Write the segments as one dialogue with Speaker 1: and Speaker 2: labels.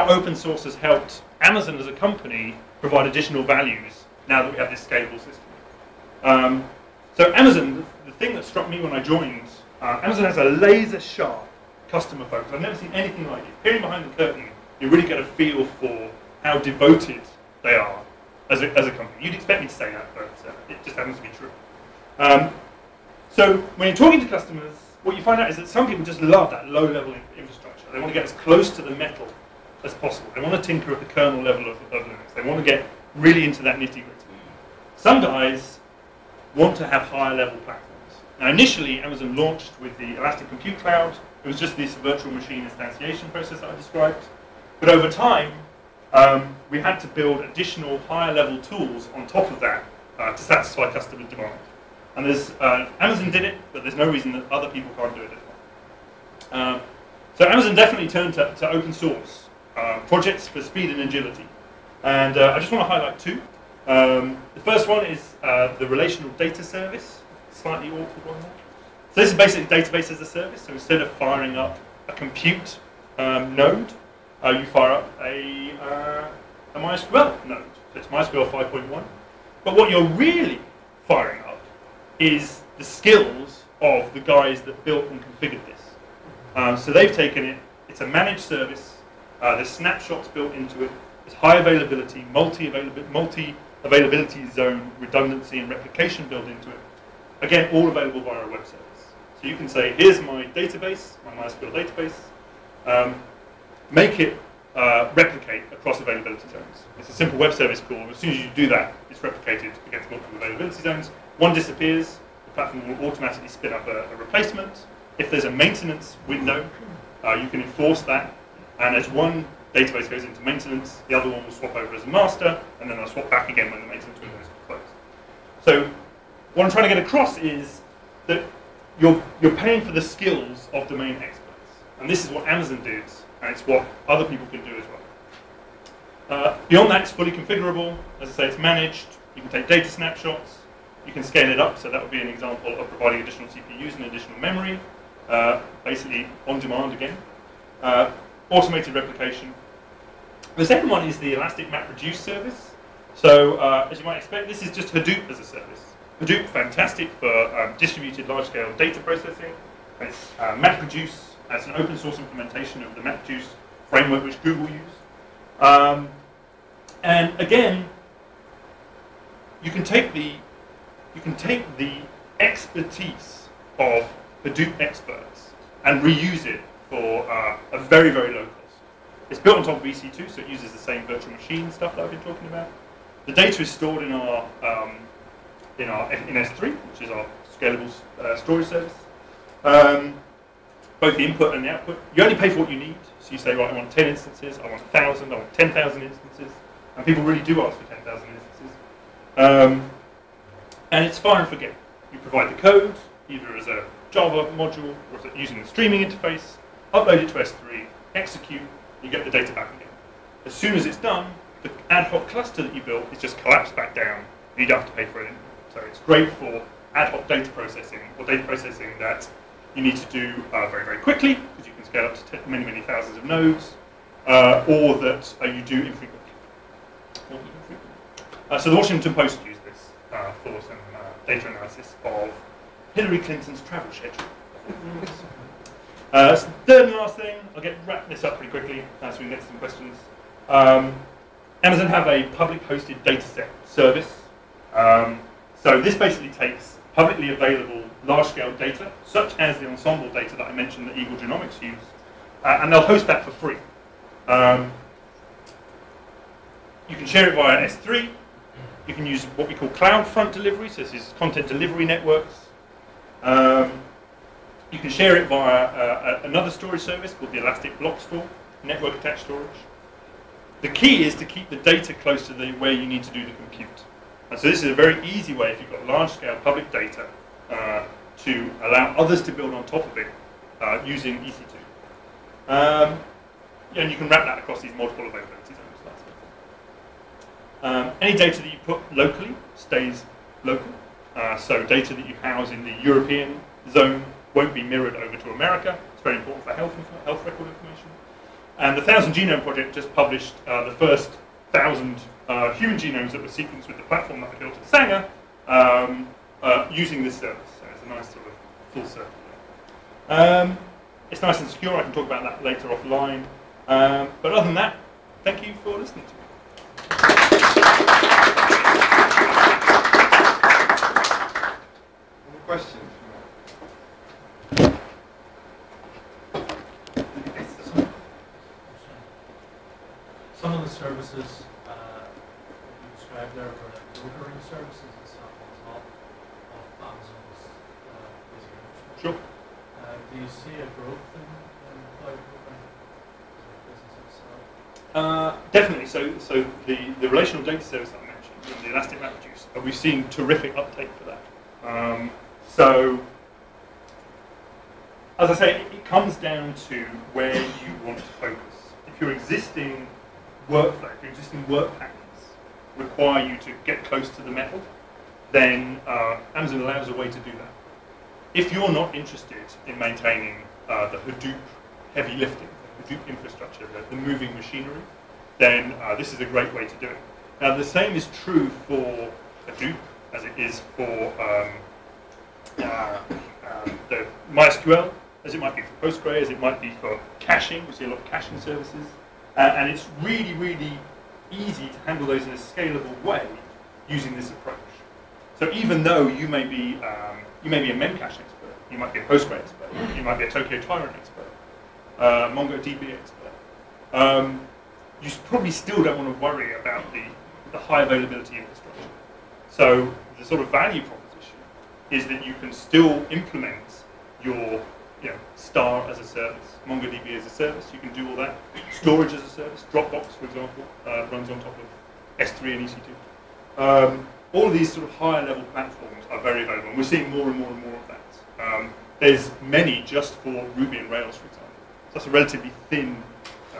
Speaker 1: how open source has helped Amazon as a company provide additional values now that we have this scalable system. So Amazon, the thing that struck me when I joined, Amazon has a laser sharp customer focus. I've never seen anything like it. Peering behind the curtain, you really get a feel for how devoted they are as a company. You'd expect me to say that, but it just happens to be true. So when you're talking to customers, what you find out is that some people just love that low-level infrastructure. They want to get as close to the metal as possible. They want to tinker at the kernel level of Linux. They want to get really into that nitty-gritty. Some guys want to have higher-level platforms. Now, initially, Amazon launched with the Elastic Compute Cloud. It was just this virtual machine instantiation process that I described. But over time, we had to build additional higher-level tools on top of that to satisfy customer demand. And Amazon did it, but there's no reason that other people can't do it as well. So Amazon definitely turned to open source projects for speed and agility. And I just want to highlight two. The first one is the relational data service, slightly awkward one there. So this is basically database as a service. So instead of firing up a compute node, you fire up a MySQL node. So it's MySQL 5.1. But what you're really firing up is the skills of the guys that built and configured this. So they've taken it, it's a managed service, there's snapshots built into it, there's high availability, multi-availability zone, redundancy and replication built into it. Again, all available via a web service. So you can say, here's my database, my MySQL database, make it replicate across availability zones. It's a simple web service call. As soon as you do that, it's replicated against multiple availability zones. One disappears, the platform will automatically spin up a replacement. If there's a maintenance window, you can enforce that. And as one database goes into maintenance, the other one will swap over as a master, and then they'll swap back again when the maintenance window is closed. So what I'm trying to get across is that you're paying for the skills of domain experts. And this is what Amazon did, and it's what other people can do as well. Beyond that, it's fully configurable. As I say, it's managed. You can take data snapshots. You can scale it up, so that would be an example of providing additional CPUs and additional memory, basically on demand again. Automated replication. The second one is the Elastic MapReduce service. So, as you might expect, this is just Hadoop as a service. Hadoop, fantastic for distributed large-scale data processing. It's MapReduce as an open source implementation of the MapReduce framework which Google use. And again, you can take the expertise of Hadoop experts and reuse it for a very, very low cost. It's built on top of EC2, so it uses the same virtual machine stuff that I've been talking about. The data is stored in S3, which is our scalable storage service. Both the input and the output. You only pay for what you need. So you say, right, I want 10 instances, I want 1,000, I want 10,000 instances. And people really do ask for 10,000 instances. And it's fire and forget. You provide the code, either as a Java module or using the streaming interface, upload it to S3, execute, you get the data back again. As soon as it's done, the ad hoc cluster that you built is just collapsed back down. You don't have to pay for it anymore. So it's great for ad hoc data processing, or data processing that you need to do very, very quickly, because you can scale up to many, many thousands of nodes, or that you do infrequently. So the Washington Post used this for some data analysis of Hillary Clinton's travel schedule. Third and last thing, I'll wrap this up pretty quickly so we can get to some questions. Amazon have a public hosted dataset service. So this basically takes publicly available large-scale data, such as the ensemble data that I mentioned that Eagle Genomics use, and they'll host that for free. You can share it via S3. You can use what we call CloudFront delivery, so this is content delivery networks. You can share it via another storage service called the Elastic Block Store, network attached storage. The key is to keep the data close to where you need to do the compute. And so this is a very easy way, if you've got large-scale public data, to allow others to build on top of it using EC2. And you can wrap that across these multiple availability zones. Any data that you put locally stays local. So data that you house in the European zone won't be mirrored over to America. It's very important for health record information. And the 1,000 Genome Project just published the first 1,000 human genomes that were sequenced with the platform that I built at Sanger using this service. So it's a nice sort of full circle there. It's nice and secure. I can talk about that later offline. But other than that, thank you for listening to me.
Speaker 2: Any questions?
Speaker 3: Some of the services you described there were like brokering services and stuff on top of Amazon's basic infrastructure.
Speaker 1: Sure.
Speaker 3: Do you see a growth in cloud brokering business itself?
Speaker 1: Definitely. So the relational data service that I mentioned, the Elastic MapReduce, we've seen terrific uptake for that. So, as I say, it comes down to where you want to focus. If your existing workflow, if your existing work patterns require you to get close to the metal, then Amazon allows a way to do that. If you're not interested in maintaining the Hadoop heavy lifting, the Hadoop infrastructure, the moving machinery, then this is a great way to do it. Now, the same is true for Hadoop as it is for the MySQL, as it might be for Postgre, as it might be for caching. We see a lot of caching services. And it's really, really easy to handle those in a scalable way using this approach. So even though you may be a Memcache expert, you might be a Postgre expert, you might be a Tokyo Tyrant expert, MongoDB expert, you probably still don't want to worry about the high availability infrastructure. So the sort of value proposition is that you can still implement your Star as a service, MongoDB as a service, you can do all that. Storage as a service, Dropbox, for example, runs on top of S3 and EC2. All of these sort of higher level platforms are very available, and we're seeing more and more and more of that. There's many just for Ruby and Rails, for example. So that's a relatively thin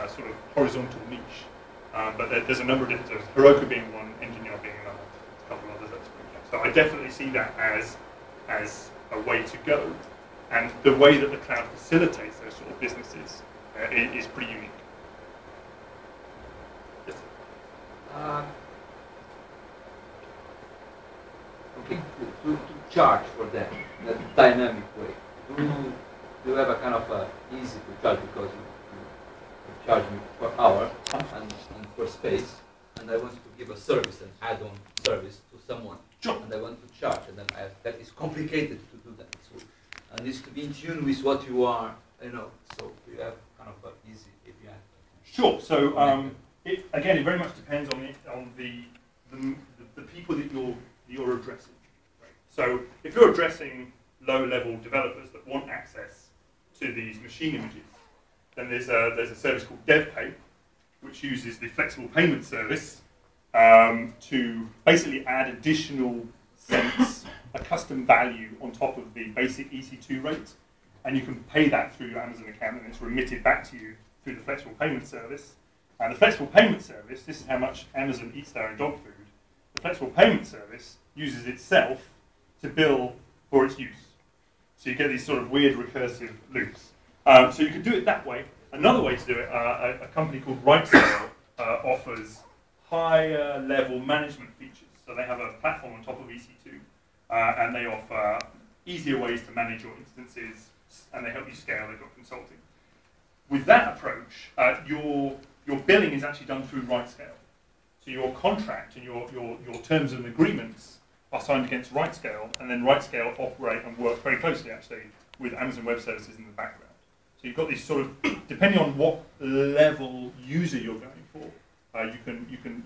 Speaker 1: sort of horizontal niche. But there's a number of different services, Heroku being one, Engineer being another, a couple of others. So I definitely see that as a way to go. And the way that the cloud facilitates those sort of businesses is pretty unique. Yes,
Speaker 4: okay, to charge for that in a dynamic way. Do you have a kind of easy to charge because you charge me per hour and for space, and I want to give a service, an add-on service to someone,
Speaker 1: sure.
Speaker 4: And I want to charge, and then that is complicated to do that. So, and needs to be in tune with what you are, so you have kind of an easy API.
Speaker 1: Sure. So it very much depends on the people that you're addressing. Right? So if you're addressing low-level developers that want access to these machine images, then there's a service called DevPay, which uses the flexible payment service to basically add additional cents, a custom value on top of the basic EC2 rate, and you can pay that through your Amazon account, and it's remitted back to you through the flexible payment service. And the flexible payment service, this is how much Amazon eats their own dog food. The flexible payment service uses itself to bill for its use. So you get these sort of weird recursive loops. So you can do it that way. Another way to do it, a company called RightScale offers higher level management features. So they have a platform on top of EC2, and they offer easier ways to manage your instances, and they help you scale. They've got consulting. With that approach, your billing is actually done through RightScale. So your contract and your terms and agreements are signed against RightScale, and then RightScale operate and work very closely actually with Amazon Web Services in the background. So you've got these sort of, depending on what level user you're going for, you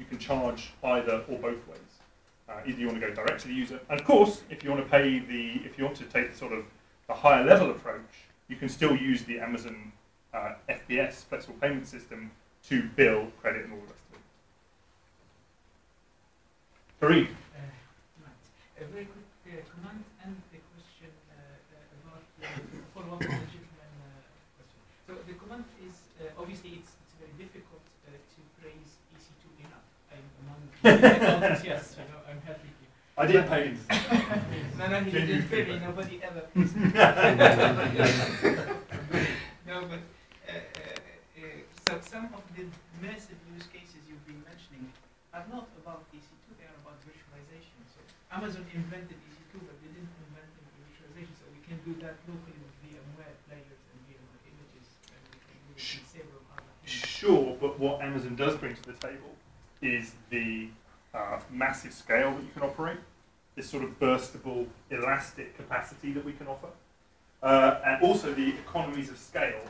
Speaker 1: can charge either or both ways. Either you want to go direct to the user, and of course, if you want to pay if you want to take sort of the higher level approach, you can still use the Amazon FBS, flexible payment system, to bill, credit, and all the rest of it. Fareed.
Speaker 5: A very quick comment and a question about follow-up on the gentleman question. So the comment is, obviously it's very difficult to praise EC2 enough. I'm among the enthusiasts, I'm happy here.
Speaker 1: I didn't pay him.
Speaker 5: No, he didn't pay me, nobody ever pays me. No, but some of the massive use cases you've been mentioning are not about EC2, they are about virtualization. So Amazon invented EC2, but they didn't invent the virtualization. So we can do that locally with VMware players and VMware images, and we can do it in several other things.
Speaker 1: Sure, but what Amazon does bring to the table is the massive scale that you can operate, this sort of burstable, elastic capacity that we can offer, and also the economies of scale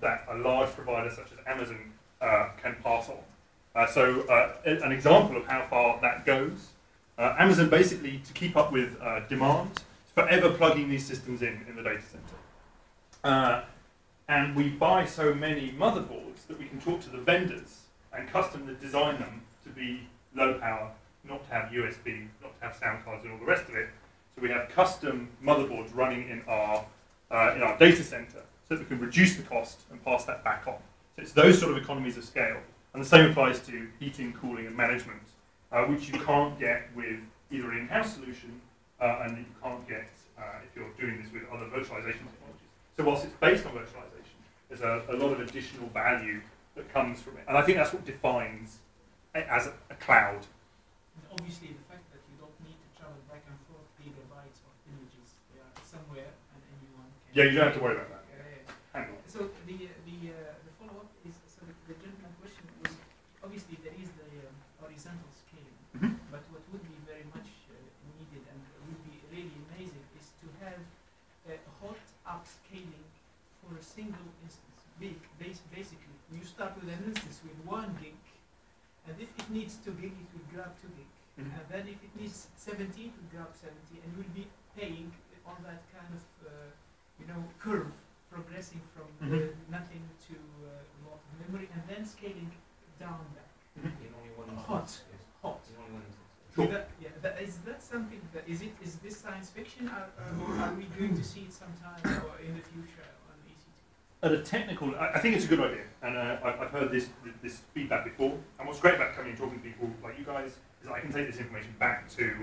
Speaker 1: that a large provider such as Amazon can pass on. So an example of how far that goes, Amazon basically, to keep up with demand, is forever plugging these systems in the data center. And we buy so many motherboards that we can talk to the vendors and custom design them to be low power, not to have USB, not to have sound cards and all the rest of it. So we have custom motherboards running in our data center so that we can reduce the cost and pass that back on. So it's those sort of economies of scale. And the same applies to heating, cooling and management, which you can't get with either an in-house solution and you can't get if you're doing this with other virtualization technologies. So whilst it's based on virtualization, there's a lot of additional value that comes from it. And I think that's what defines it as a cloud.
Speaker 5: And obviously, the fact that you don't need to travel back and forth gigabytes of images, they are somewhere and anyone can.
Speaker 1: Yeah, you don't have to worry about that. Handle it.
Speaker 5: So the follow-up is, so the gentleman question was, obviously there is the horizontal scaling, but what would be very much needed and would be really amazing is to have hot upscaling for a single instance. Basically, you start with an instance with 1 gig, and if it needs 2 gig, it will grab 2 gig. And then if it needs 70, it will grab 70, and you'll be paying on that kind of curve, progressing from nothing to a lot of memory, and then scaling down back.
Speaker 2: In only one
Speaker 5: Hot.
Speaker 2: instance. Yes.
Speaker 5: Hot.
Speaker 2: In only one instance.
Speaker 5: Sure. Is that something that is this science fiction, or are we going to see it sometime or in the future on EC2?
Speaker 1: At a technical, I think it's a good idea, and I've heard this feedback before. And what's great about coming and talking to people like you guys is I can take this information back to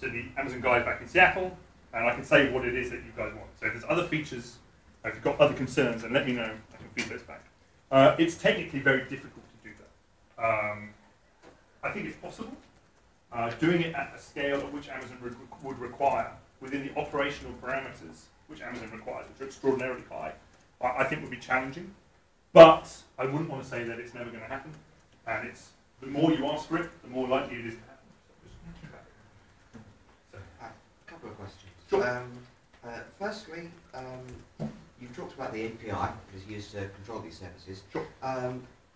Speaker 1: the Amazon guys back in Seattle, and I can say what it is that you guys want. So if there's other features, if you've got other concerns, then let me know. I can feed those back. It's technically very difficult to do that. I think it's possible. Doing it at a scale at which Amazon would require, within the operational parameters which Amazon requires, which are extraordinarily high, I think would be challenging. But I wouldn't want to say that it's never going to happen. And it's the more you ask for it, the more likely it is to happen. So just keep that.
Speaker 6: A couple of questions.
Speaker 1: Sure.
Speaker 6: Firstly, you've talked about the API that is used to control these services.
Speaker 1: Sure.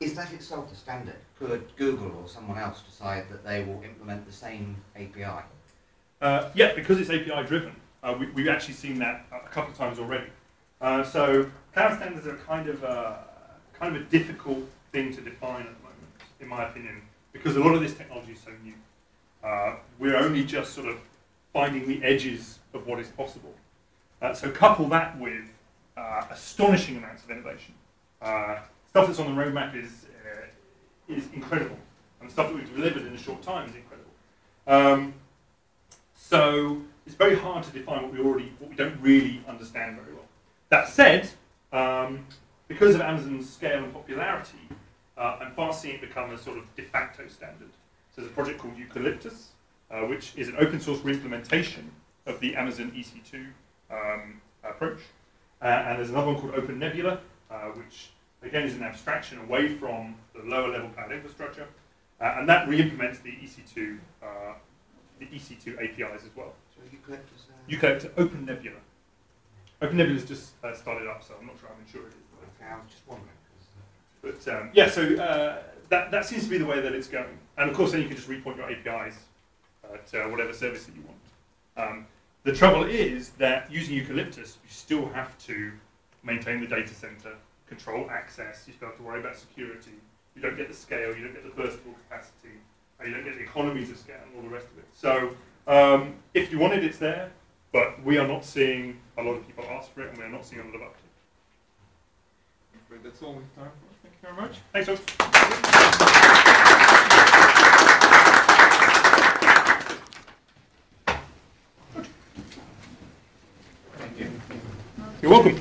Speaker 6: Is that itself the standard? Could Google or someone else decide that they will implement the same API?
Speaker 1: Yeah, because it's API driven. We've actually seen that a couple of times already. So cloud standards are kind of a difficult thing to define at the moment, in my opinion, because a lot of this technology is so new. We're only just sort of finding the edges of what is possible. So couple that with astonishing amounts of innovation. Stuff that's on the roadmap is incredible, and the stuff that we've delivered in a short time is incredible. So it's very hard to define what we don't really understand very well. That said, because of Amazon's scale and popularity, I'm fast seeing it become a sort of de facto standard. So there's a project called Eucalyptus, which is an open source reimplementation of the Amazon EC2 approach. And there's another one called Open Nebula, which again is an abstraction away from the lower level cloud infrastructure. And that re-implements the EC2 APIs as well.
Speaker 6: So Eucalyptus?
Speaker 1: Eucalyptus, Open Nebula. Open Nebula has just started up, so I'm not sure how mature it is.
Speaker 6: Okay, I was just wondering.
Speaker 1: But yeah, so that seems to be the way that it's going. And of course, then you can just repoint your APIs to whatever service that you want. The trouble is that using Eucalyptus, you still have to maintain the data center, control access, you still have to worry about security, you don't get the scale, you don't get the burstable capacity, you don't get the economies of scale and all the rest of it. So if you want it, it's there, but we are not seeing a lot of people ask for it, and we are not seeing a lot of uptake. That's all we have time for. Thank you very much. Thanks, folks. Thank you. You're welcome.